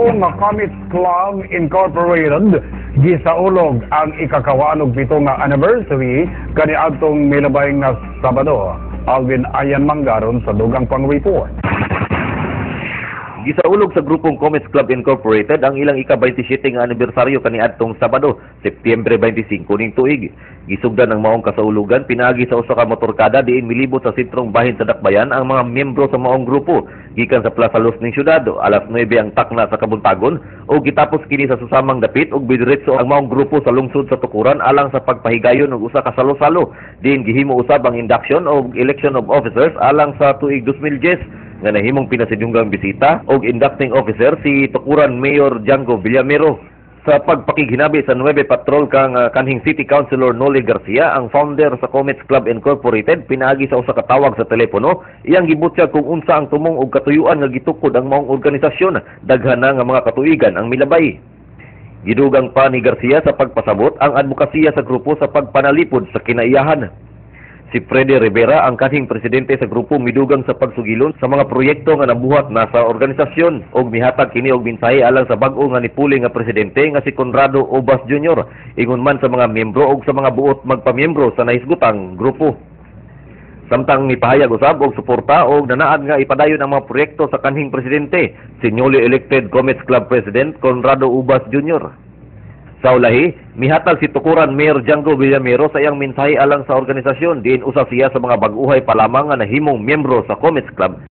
nga Comets Club Incorporated gisaulog ang ikakawanog pito nga anniversary kaniadtong milabay nga Sabado. Alvin Ayan Manggaron sa dugang pang report. Gisaulog sa grupong Comets Club Incorporated ang ilang ika-27 nga anibersaryo kaniadtong Sabado, Setyembre 25 ning tuig. Gisugdan ng maong kasaulugan pinaagi sa usa ka motorkada diin milibot sa sentrong bahin sa Dakbayan ang mga miyembro sa maong grupo gikan sa Plaza Los ning syudad. Alas 9 ang takna sa kabuntagon o gitapos kini sa susamang dapit ug bidiretso ang maong grupo sa lungsod sa Tukuran alang sa pagpahigayon og usa ka salo-salo. Diin gihimo usab ang induction o election of officers alang sa tuig 2010 nga nahimong pinasidyunggang bisita og inducting officer si Tukuran Mayor Django Villamero. Sa pagpakiginabi sa 9 patrol kang kanhing City Councilor Noli Garcia, ang founder sa Comets Club Incorporated, pinaagi sa usa ka tawag sa telepono, iyang gibutya kung unsa ang tumong og katuyuan nga gitukod ang maong organisasyon, daghan na nga mga katuigan ang milabay. Gidugang pa ni Garcia sa pagpasabot ang advokasya sa grupo sa pagpanalipod sa kinaiyahan. Si Freddy Rivera, ang kanhing presidente sa grupo, midugang sa pagsugilon sa mga proyekto nga nabuhat na sa organisasyon og mihatag kini og mensahe alang sa bag-o nga nipuli nga presidente nga si Conrado Obas Jr. ingon man sa mga miyembro og sa mga buot magpamiyembro sa nahisgutang grupo. Samtang mipahayag usab og suporta og nanaad nga ipadayon ang mga proyekto sa kanhing presidente, si newly elected Comets Club President Conrado Obas Jr. Sa ulahi, mihatag si Tukuran Mayor Django Villamero sa iyang mensahe alang sa organisasyon diin usa siya sa mga bag-uhay pa lamang nga nahimong miyembro sa Comets Club